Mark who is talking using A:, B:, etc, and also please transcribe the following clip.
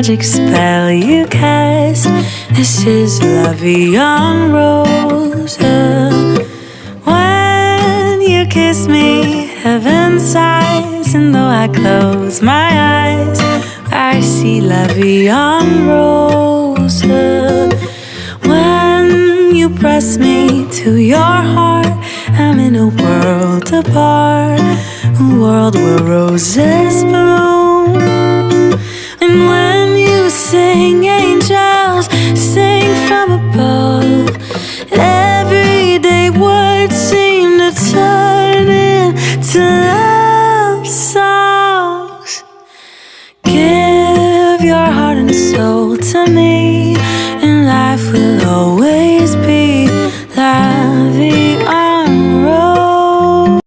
A: magic spell you cast. This is La Vie en Rose. When you kiss me, heaven sighs, and though I close my eyes, I see La Vie en Rose. When you press me to your heart, I'm in a world apart, a world where roses bloom. And when you sing, angels sing from above.